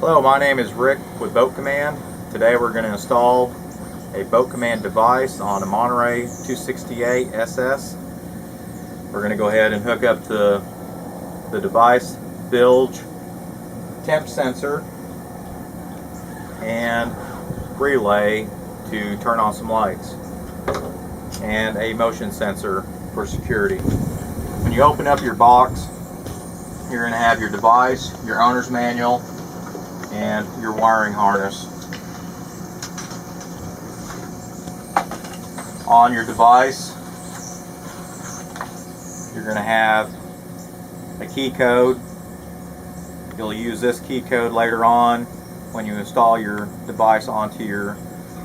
Hello, my name is Rick with Boat Command. Today we're going to install a Boat Command device on a Monterey 268 SS. We're going to go ahead and hook up the device bilge, temp sensor, and relay to turn on some lights, and a motion sensor for security. When you open up your box, you're going to have your device, your owner's manual, and your wiring harness. On your device, you're going to have a key code. You'll use this key code later on when you install your device onto your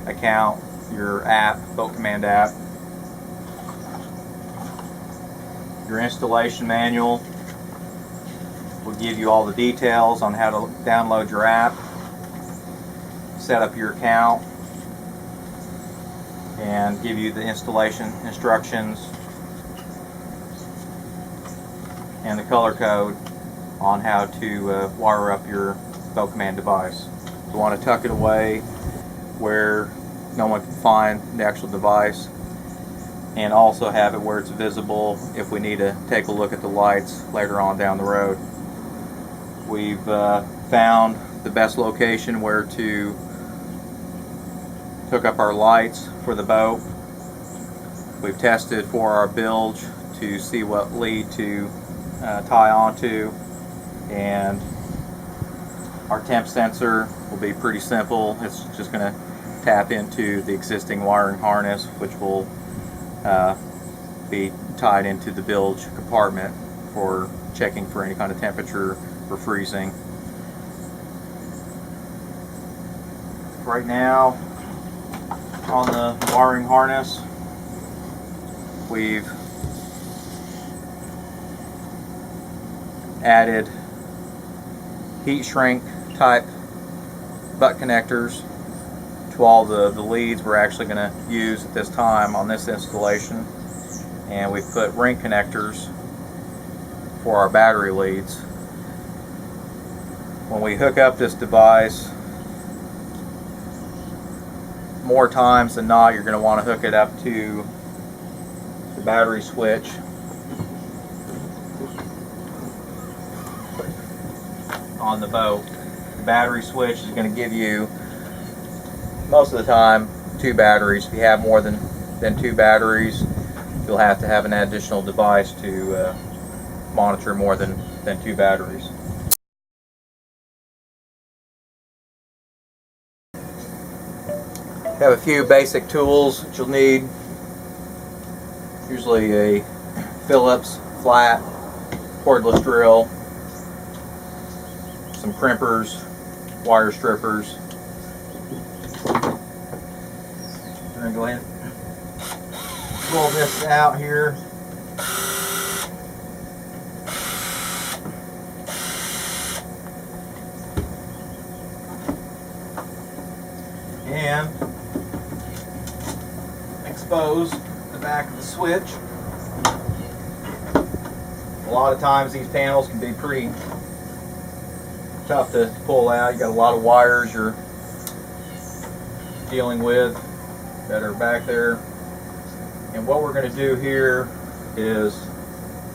account, your app, Boat Command app. Your installation manual will give you all the details on how to download your app, set up your account, and give you the installation instructions and the color code on how to wire up your Boat Command device. You want to tuck it away where no one can find the actual device, and also have it where it's visible if we need to take a look at the lights later on down the road. We've found the best location where to hook up our lights for the boat. We've tested for our bilge to see what lead to tie onto, and our temp sensor will be pretty simple. It's just going to tap into the existing wiring harness, which will be tied into the bilge compartment for checking for any kind of temperature or freezing. Right now, on the wiring harness, we've added heat shrink type butt connectors to all the leads we're actually going to use at this time on this installation, and we've put ring connectors for our battery leads. When we hook up this device, more times than not, you're going to want to hook it up to the battery switch on the boat. The battery switch is going to give you, most of the time, 2 batteries. If you have more than 2 batteries, you'll have to have an additional device to monitor more than 2 batteries. You have a few basic tools that you'll need. Usually a Phillips flat cordless drill, some crimpers, wire strippers. We're going to go ahead and pull this out here. And expose the back of the switch. A lot of times these panels can be pretty tough to pull out. You got a lot of wires you're dealing with that are back there. And what we're going to do here is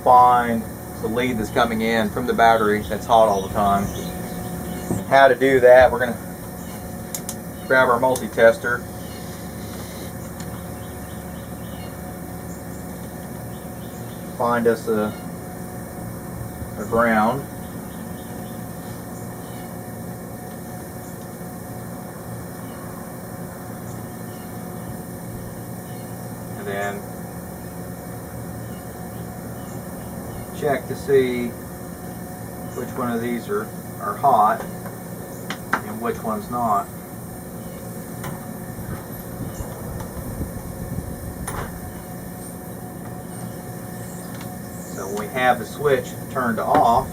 find the lead that's coming in from the battery that's hot all the time. How to do that, we're going to grab our multi-tester, find us a ground, and then check to see which one of these are hot and which one's not. So when we have the switch turned off,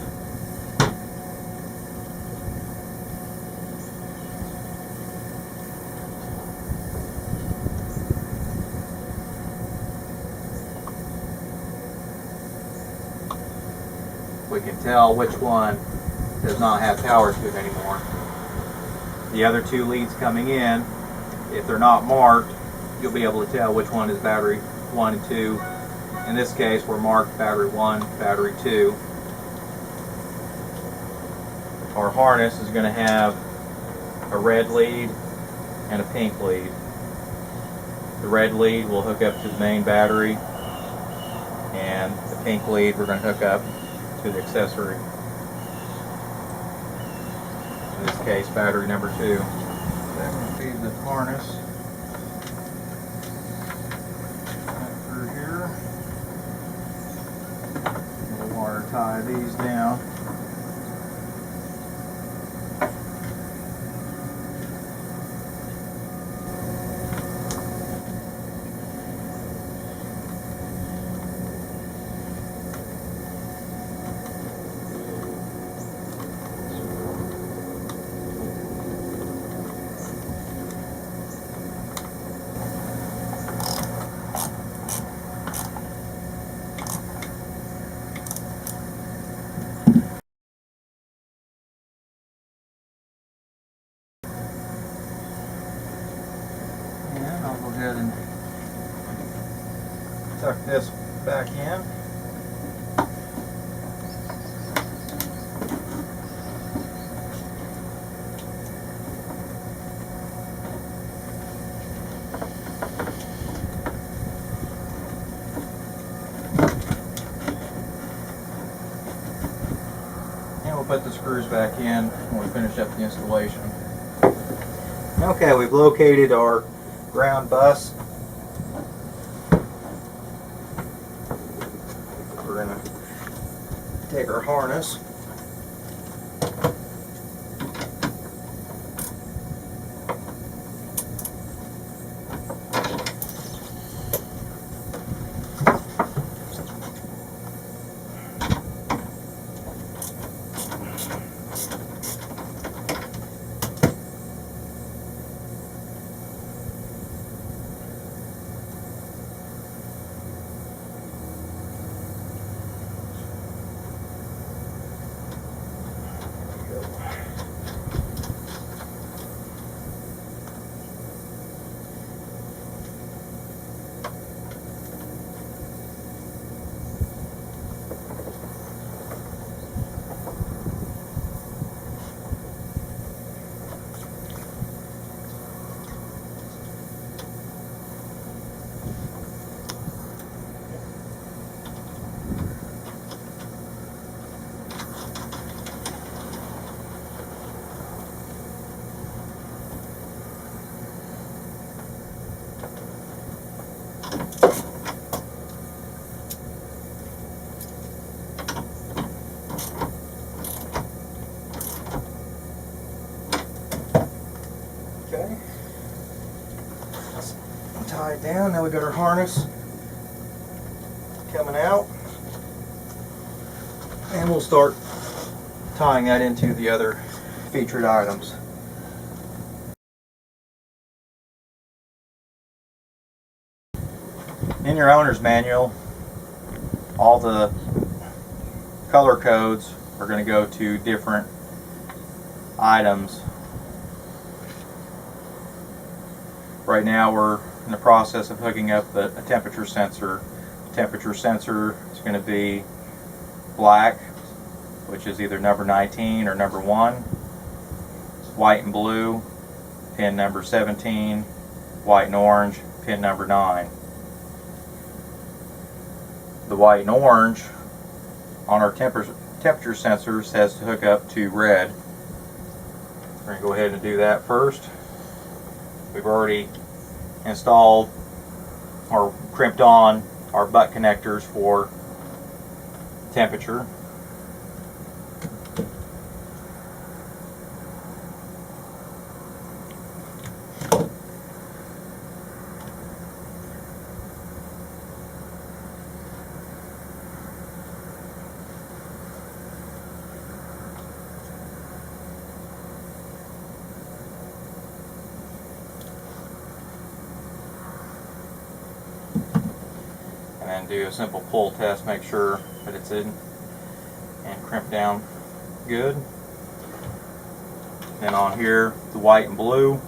we can tell which one does not have power to it anymore. The other two leads coming in, if they're not marked, you'll be able to tell which one is battery 1 and 2. In this case, we're marked battery 1, battery 2. Our harness is going to have a red lead and a pink lead. The red lead will hook up to the main battery, and the pink lead we're going to hook up to the accessory. In this case, battery number 2. Then we'll feed the harness right through here. We'll wire tie these down. And I'll go ahead and tuck this back in. And we'll put the screws back in when we finish up the installation. Okay, we've located our ground bus. We're going to take our harness, okay, tie it down. Now we got our harness coming out, and we'll start tying that into the other featured items. In your owner's manual, all the color codes are going to go to different items. Right now we're in the process of hooking up a temperature sensor. The temperature sensor is going to be black, which is either number 19 or number 1, white and blue, pin number 17, white and orange, pin number 9. The white and orange on our temperature sensor says to hook up to red. We're going to go ahead and do that first. We've already installed or crimped on our butt connectors for temperature. And do a simple pull test, make sure that it's in and crimp down good. Then on here, the white and blue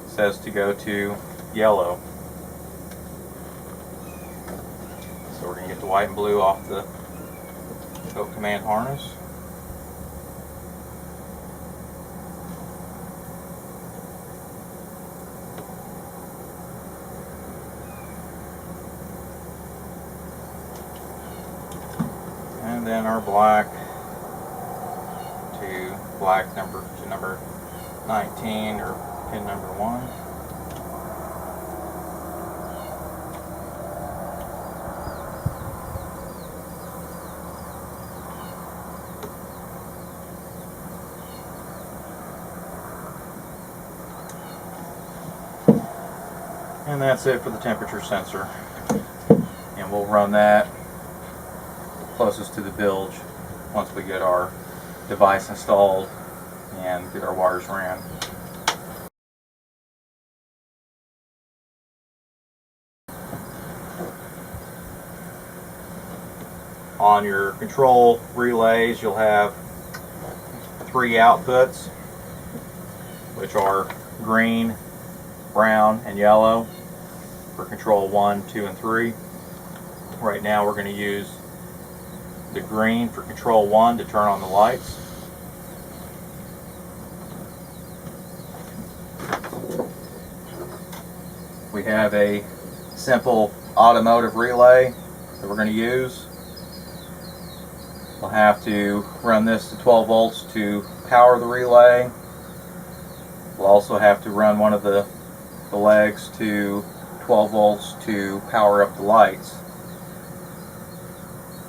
says to go to yellow. So we're going to get the white and blue off the Boat Command harness. And then our black to number 19 or pin number 1. And that's it for the temperature sensor. And we'll run that closest to the bilge once we get our device installed and get our wires ran. On your control relays, you'll have 3 outputs, which are green, brown, and yellow for control 1, 2, and 3. Right now we're going to use the green for control 1 to turn on the lights. We have a simple automotive relay that we're going to use. We'll have to run this to 12 volts to power the relay. We'll also have to run one of the legs to 12 volts to power up the lights.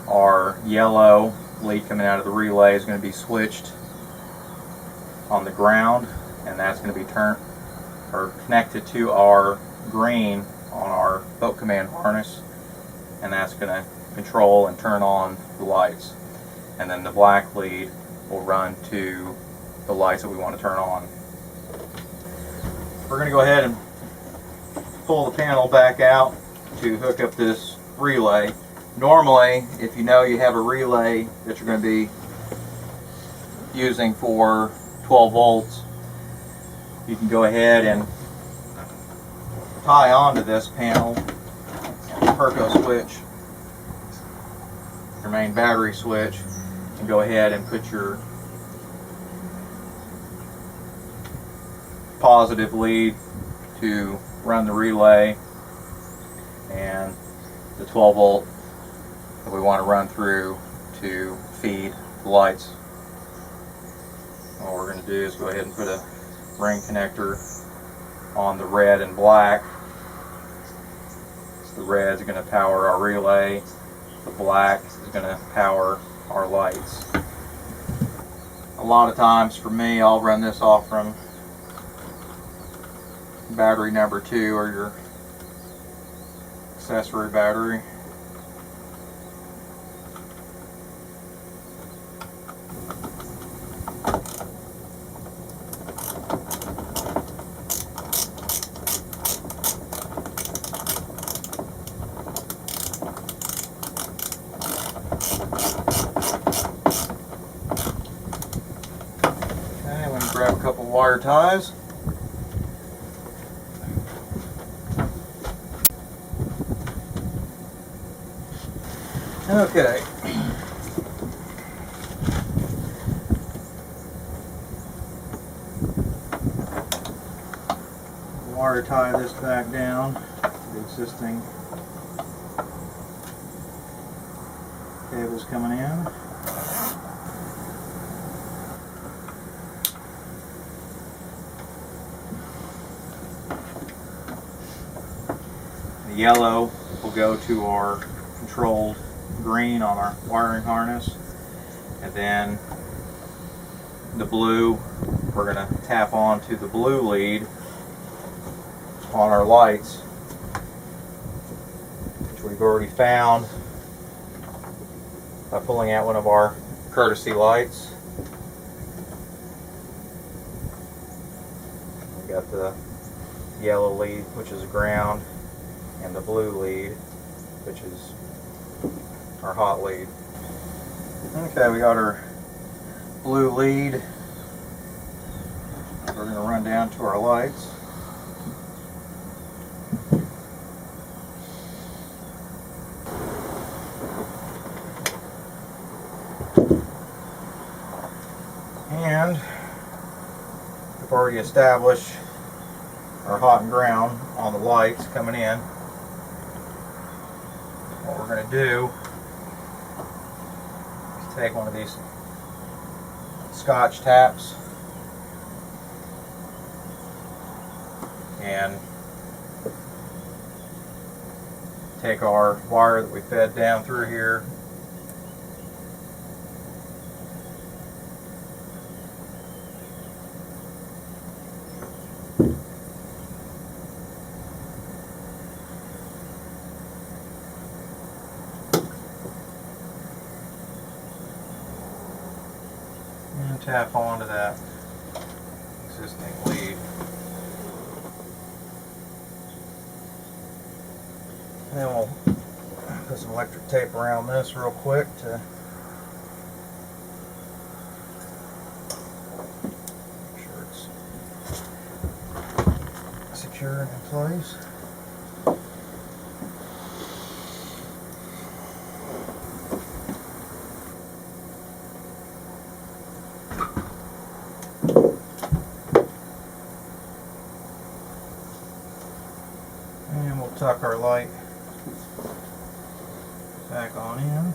Our yellow lead coming out of the relay is going to be switched on the ground, and that's going to be connected to our green on our Boat Command harness, and that's going to control and turn on the lights. And then the black lead will run to the lights that we want to turn on. We're going to go ahead and pull the panel back out to hook up this relay. Normally, if you know you have a relay that you're going to be using for 12 volts, you can go ahead and tie onto this panel a Perco switch, your main battery switch, and go ahead and put your positive lead to run the relay and the 12 volt that we want to run through to feed the lights. What we're going to do is go ahead and put a ring connector on the red and black. The red is going to power our relay, the black is going to power our lights. A lot of times for me, I'll run this off from battery number 2 or your accessory battery. Okay, I'm going to grab a couple wire ties. Okay. Wire tie this back down to the existing cables coming in. The yellow will go to our controlled green on our wiring harness, and then the blue we're going to tap onto the blue lead on our lights, which we've already found by pulling out one of our courtesy lights. We got the yellow lead, which is ground, and the blue lead, which is our hot lead. Okay, we got our blue lead we're going to run down to our lights. And we've already established our hot and ground on the lights coming in. What we're going to do is take one of these Scotch taps and take our wire that we fed down through here, and tap onto that existing lead. And then we'll put some electric tape around this real quick to make sure it's secure and in place. And we'll tuck our light back on in.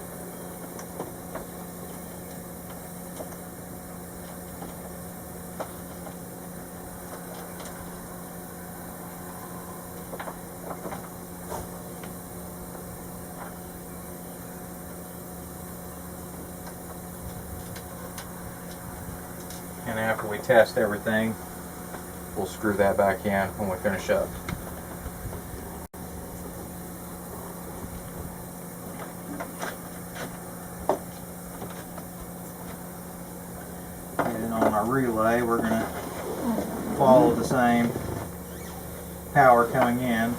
And after we test everything, we'll screw that back in when we finish up. And on our relay, we're going to follow the same power coming in.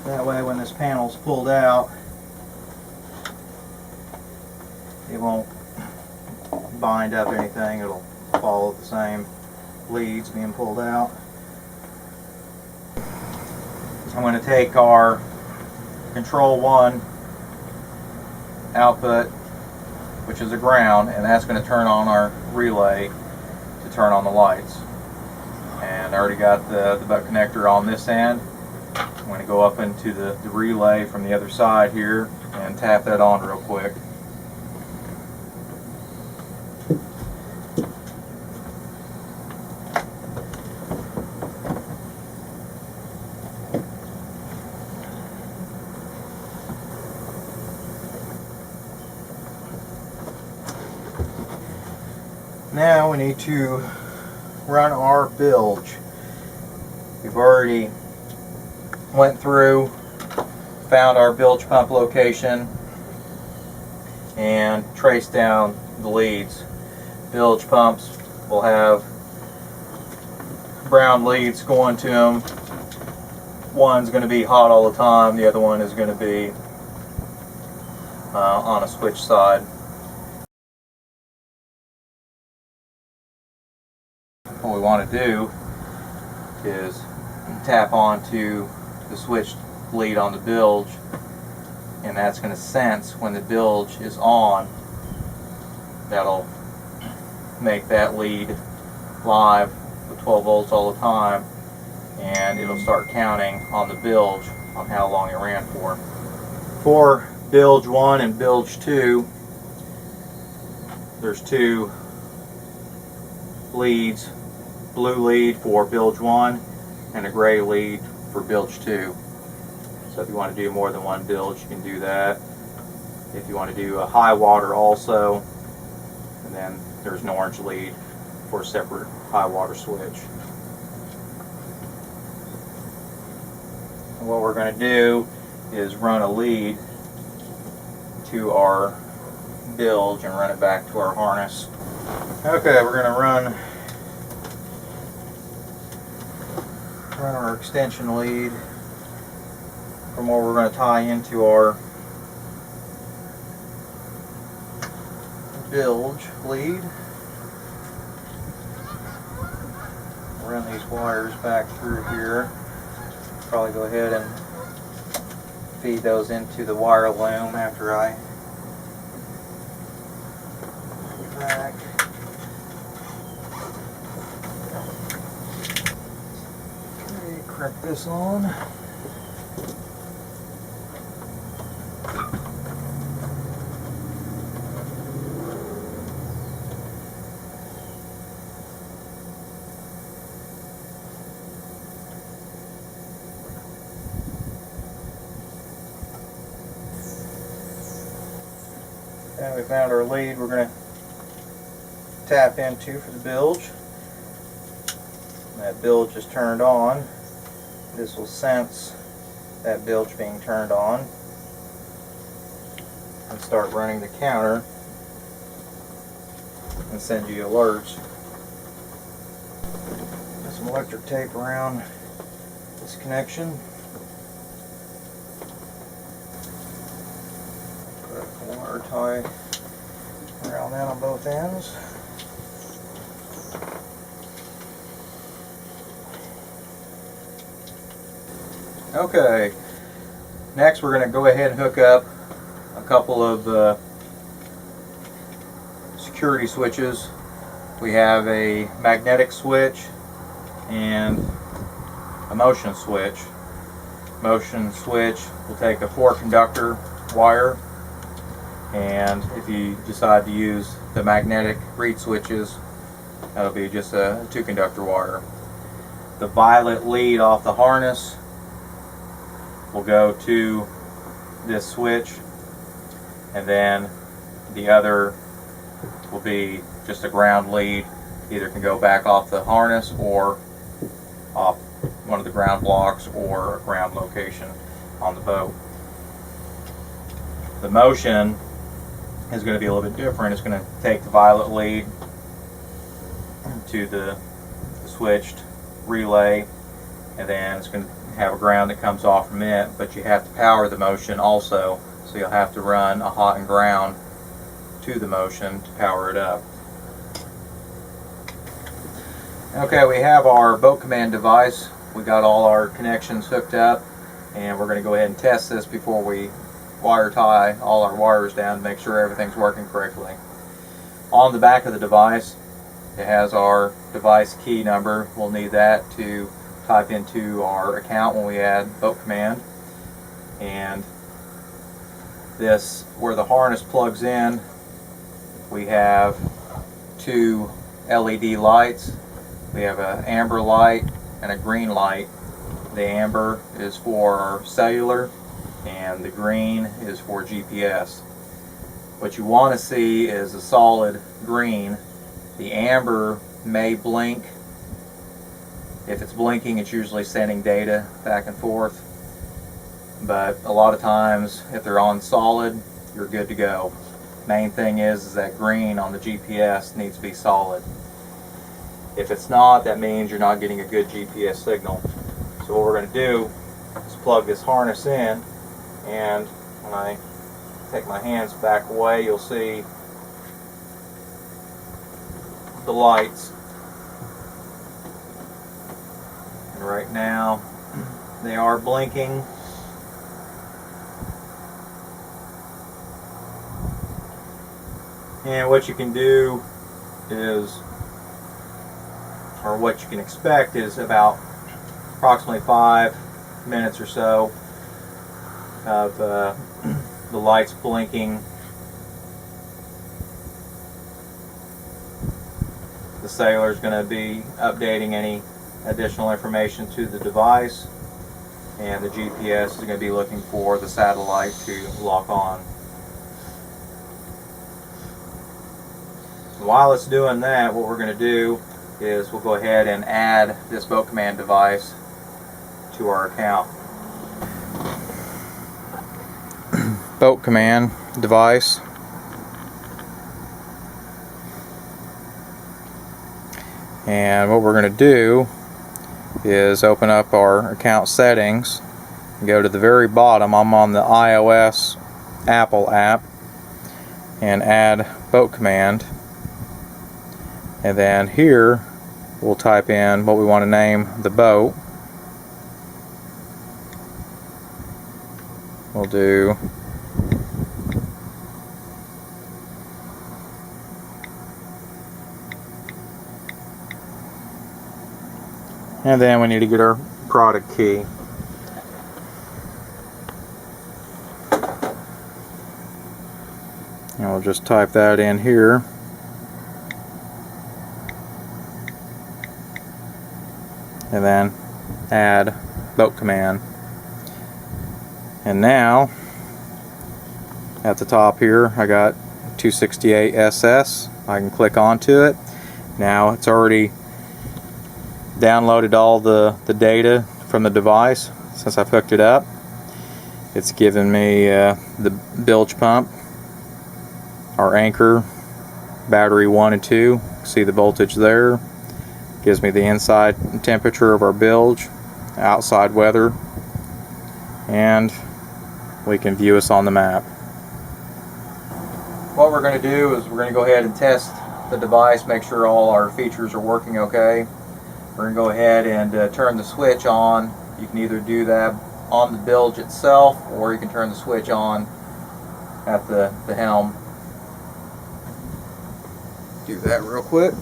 That way when this panel's pulled out, it won't bind up anything. It'll follow the same leads being pulled out. I'm going to take our Control 1 output, which is a ground, and that's going to turn on our relay to turn on the lights. And I already got the butt connector on this end. I'm going to go up into the relay from the other side here and tap that on real quick. Now we need to run our bilge. We've already went through, found our bilge pump location, and traced down the leads. Bilge pumps will have brown leads going to them. One's going to be hot all the time, the other one is going to be on a switch side. What we want to do is tap onto the switched lead on the bilge, and that's going to sense when the bilge is on. That'll make that lead live with 12 volts all the time, and it'll start counting on the bilge on how long it ran for. For bilge 1 and bilge 2, there's two leads. Blue lead for bilge 1 and a gray lead for bilge 2. So if you want to do more than one bilge, you can do that. If you want to do a high water also, and then there's an orange lead for a separate high water switch. And what we're going to do is run a lead to our bilge and run it back to our harness. Okay, we're going to run our extension lead from where we're going to tie into our bilge lead. Run these wires back through here. Probably go ahead and feed those into the wire loom after I put it back. Okay, crack this on. And we found our lead we're going to tap into for the bilge. That bilge is turned on. This will sense that bilge being turned on and start running the counter and send you alerts. Put some electric tape around this connection. Wire tie around that on both ends. Okay, next we're going to go ahead and hook up a couple of security switches. We have a magnetic switch and a motion switch. Motion switch will take a 4-conductor wire, and if you decide to use the magnetic reed switches, that'll be just a 2-conductor wire. The violet lead off the harness will go to this switch, and then the other will be just a ground lead. Either can go back off the harness or off one of the ground blocks or a ground location on the boat. The motion is going to be a little bit different. It's going to take the violet lead to the switched relay, and then it's going to have a ground that comes off from it, but you have to power the motion also, so you'll have to run a hot and ground to the motion to power it up. Okay, we have our boat command device. We got all our connections hooked up, and we're going to go ahead and test this before we wire tie all our wires down to make sure everything's working correctly. On the back of the device, it has our device key number. We'll need that to type into our account when we add boat command. And this, where the harness plugs in, we have 2 LED lights. We have an amber light and a green light. The amber is for cellular and the green is for GPS. What you want to see is a solid green. The amber may blink. If it's blinking, it's usually sending data back and forth. But a lot of times, if they're on solid, you're good to go. Main thing is that green on the GPS needs to be solid. If it's not, that means you're not getting a good GPS signal. So what we're going to do is plug this harness in, and when I take my hands back away, you'll see the lights. And right now they are blinking. And what you can do is, or what you can expect is about approximately 5 minutes or so of the lights blinking. The sailor is going to be updating any additional information to the device, and the GPS is going to be looking for the satellite to lock on. While it's doing that, what we're going to do is we'll go ahead and add this boat command device to our account. Boat command device. And what we're going to do is open up our account settings and go to the very bottom. I'm on the iOS Apple app, and add boat command, and then here we'll type in what we want to name the boat. We'll do and then we need to get our product key. And we'll just type that in here. And then add boat command. And now at the top here I got 268 SS. I can click onto it. Now it's already downloaded all the data from the device since I've hooked it up. It's given me the bilge pump, our anchor, battery 1 and 2. See the voltage there. Gives me the inside temperature of our bilge, outside weather, and we can view us on the map. What we're going to do is we're going to go ahead and test the device, make sure all our features are working okay. We're going to go ahead and turn the switch on. You can either do that on the bilge itself, or you can turn the switch on at the helm. Do that real quick.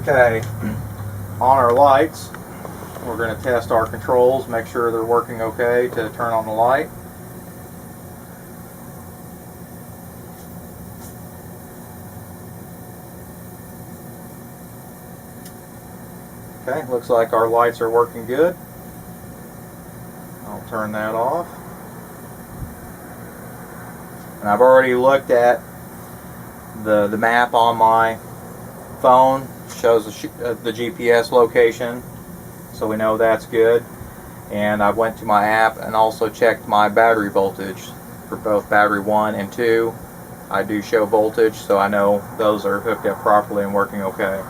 Okay, on our lights, we're going to test our controls, make sure they're working okay to turn on the light. Okay, looks like our lights are working good. I'll turn that off. And I've already looked at the map on my phone. Shows the GPS location, so we know that's good. And I went to my app and also checked my battery voltage for both battery 1 and 2. I do show voltage, so I know those are hooked up properly and working okay.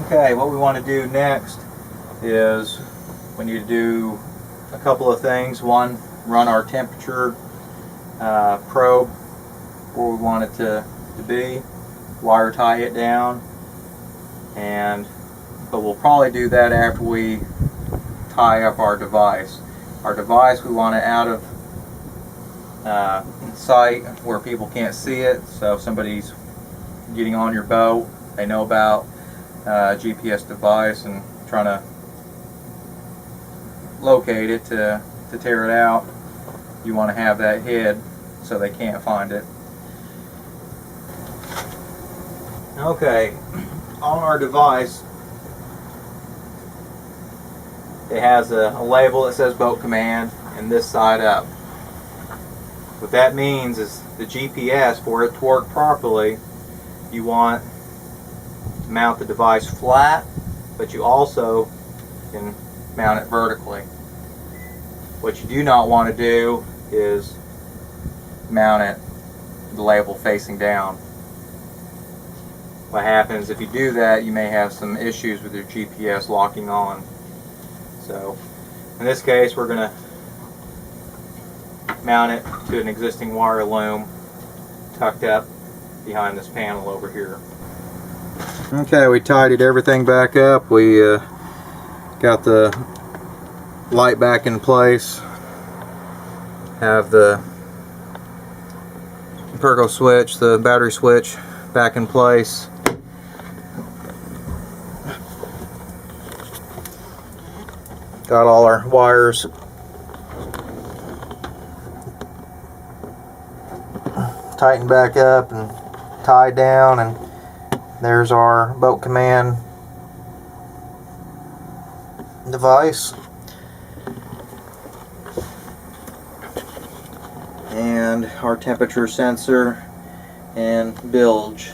Okay, what we want to do next is we need to do a couple of things. One, run our temperature probe where we want it to be, wire tie it down, but we'll probably do that after we tie up our device. Our device, we want it out of sight where people can't see it, so if somebody's getting on your boat, they know about GPS device and trying to locate it to tear it out, you want to have that hid so they can't find it. Okay, on our device it has a label that says boat command and this side up. What that means is the GPS, for it to work properly, you want to mount the device flat, but you also can mount it vertically. What you do not want to do is mount it the label facing down. What happens if you do that, you may have some issues with your GPS locking on. So in this case, we're going to mount it to an existing wire loom tucked up behind this panel over here. Okay, we tidied everything back up. We got the light back in place, have the Pergo switch, the battery switch back in place. Got all our wires tightened back up and tied down, and there's our boat command device and our temperature sensor and bilge.